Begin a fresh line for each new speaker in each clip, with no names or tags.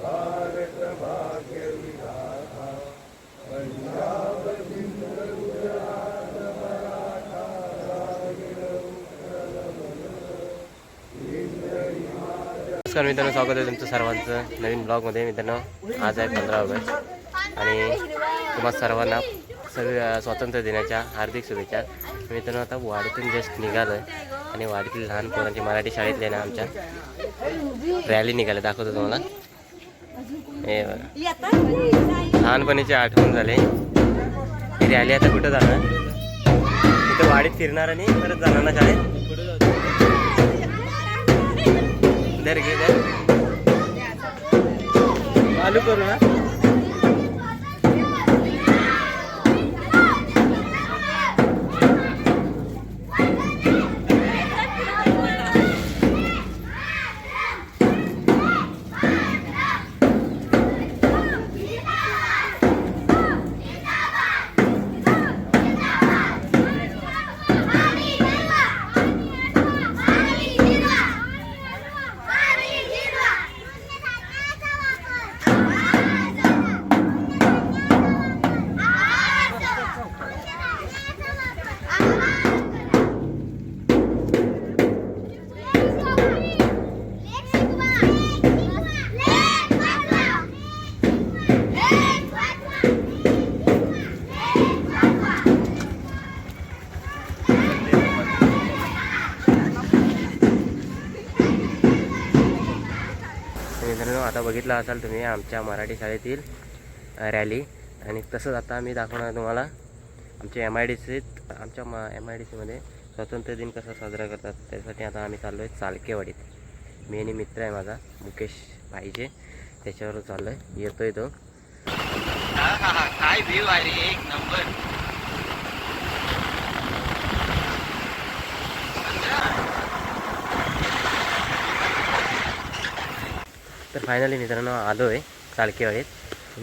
भारत भाग्य विधाता पंजाब सिंध गुजरात मराठा द्राविड उत्कल
नमस्कार मित्रांनो, स्वागत आहे तुमचं सर्वांचं नवीन ब्लॉगमध्ये. मित्रांनो, आज आहे 15 ऑगस्ट आणि तुम्हा सर्वांना स्वातंत्र्य दिनाच्या हार्दिक शुभेच्छा. मित्रांनो, आता वाडीतून जस्ट निघालो आहे आणि वाडीतील लहान पोरांची मराठी शाळेतले ना आमच्या रॅली निघाले, दाखवतो तुम्हाला. हे लहानपणीची आठवण झाले. ही रॅली आता कुठं जाणार? इथं वाडीत फिरणार आणि परत जाणार ना शाळेत. इधर घे, इधर चालू करू ना. मित्रांनो, आता बघितलं असाल तुम्ही आमच्या मराठी शाळेतील रॅली, आणि तसंच आता आम्ही दाखवणार तुम्हाला आमच्या MIDCत. आमच्या MIDCमध्ये स्वातंत्र्य दिन कसा साजरा करतात त्यासाठी आता आम्ही चाललो आहे चालकेवाडीत. मी आणि मित्र आहे माझा मुकेश पाहिजे, त्याच्यावर चाललो आहे. येतोय तो. काय व्ह्यू आहे, एक नंबर. तर फायनली मित्रांनो आलो आहे चालकेवाडीत.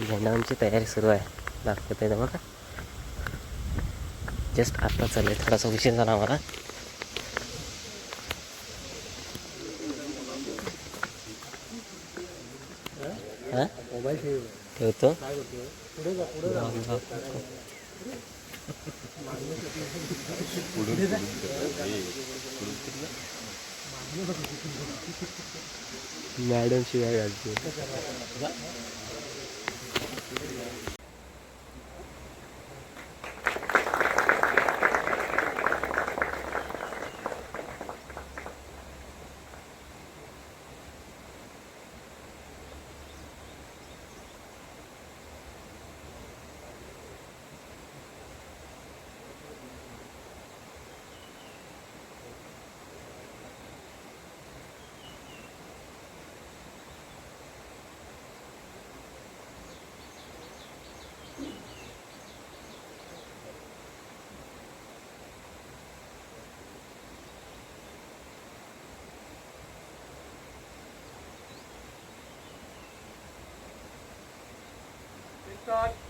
झेंडावरची तयारी सुरू आहे, दाखवत आहे बघा. जस्ट आत्ता चालू आहे, थोडासा उशीर झाला आम्हाला. मोबाईल ठेवतो. मॅडम शिवाय घालते.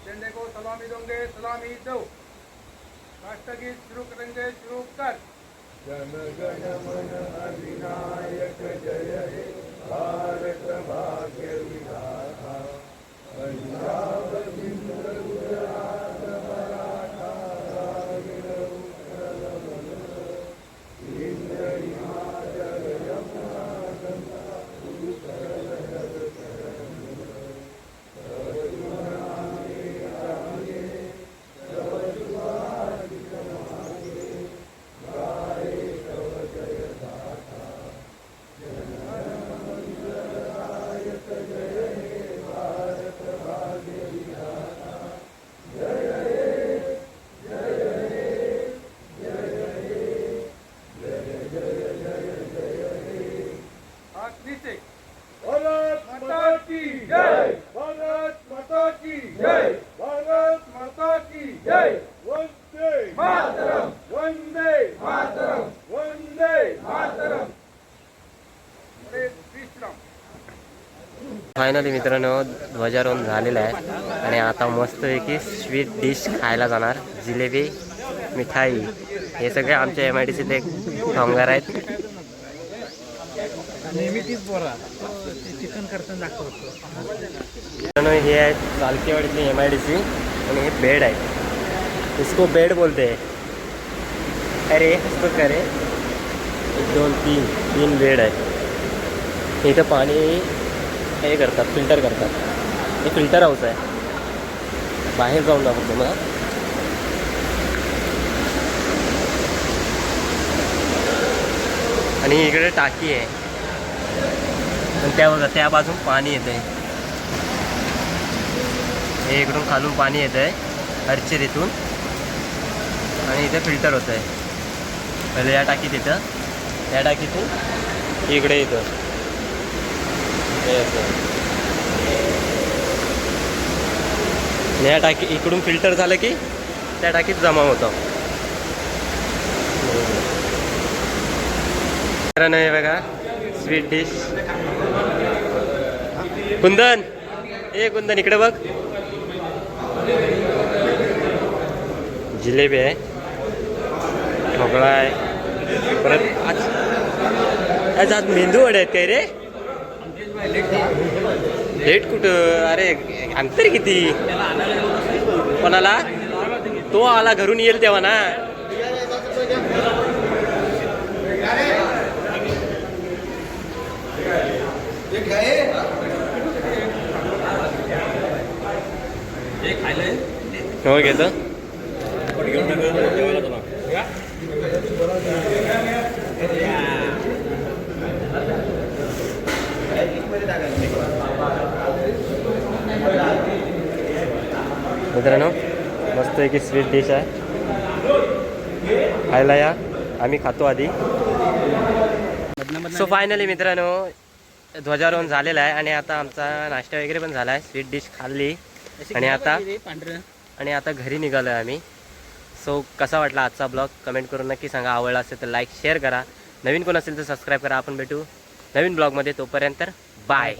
झंडे को सलामी दोगे, सलामी दो. राष्ट्रगीत शुरू करेंगे, शुरू कर. जन गण मन अधिनायक जय हे भारत भाग्य विधाता पंजाब सिंध गुजरात मराठा द्राविड उत्कल हिंद हिमाचल यमुना गंगा उत्कल
फायनली मित्रांनो ध्वजारोहण झालेलं आहे आणि आता मस्तपैकी स्वीट डिश खायला जाणार. जिलेबी, मिठाई, हे सगळे आमच्या MIDCतले कामगार आहेत.
चायनीज बोरा ते चिकन करताना दाखवतो.
मित्रांनो, हे आहे चालकेवाडीतली MIDC आणि हे बेड आहे. इसको बेड बोलते हैं. अरे इसको करे 1 2 3 बेड आहे. इथं पाणी हे करतात, फिल्टर करतात. हे फिल्टर हाऊस आहे. बाहेर जाऊन दाखवतो मला. आणि इकडे टाकी आहे. पण त्या बघा, त्या बाजून पाणी येत आहे. हे इकडून खालून पाणी येत आहे हरचेर इथून आणि इथे फिल्टर होत आहे. पहिले या टाकीत येतं, या टाकीतून इकडे येतं. हे असं या टाकी इकडून फिल्टर झालं की त्या टाकीत जमा होतं. हे बघा स्वीट डिश. कुंदन, ए कुंदन इकडे बघ. जिलेबी आहे, ढोकळा आहे. परत आज मेंदू वडे आहेत काय रे? लेट कुठं? अरे अंतर किती? कोणाला? तो आला घरून येईल तेव्हा ना. हो घेतो. मित्रांनो, मस्त एक स्वीट डिश आहे, खायला या. आम्ही खातो आधी. सो फायनली मित्रांनो, ध्वजारोहण झालेलं आहे आणि आता आमचा नाश्ता वगैरे पण झाला आहे. स्वीट डिश खाल्ली आणि आता घरी निघालो आहे आम्ही. सो कसा वाटला आजचा ब्लॉग कमेंट करून नक्की सांगा. आवडला असेल तर लाईक शेअर करा. नवीन कोण असेल तर सबस्क्राईब करा. आपण भेटू नवीन ब्लॉगमध्ये. तोपर्यंत बाय.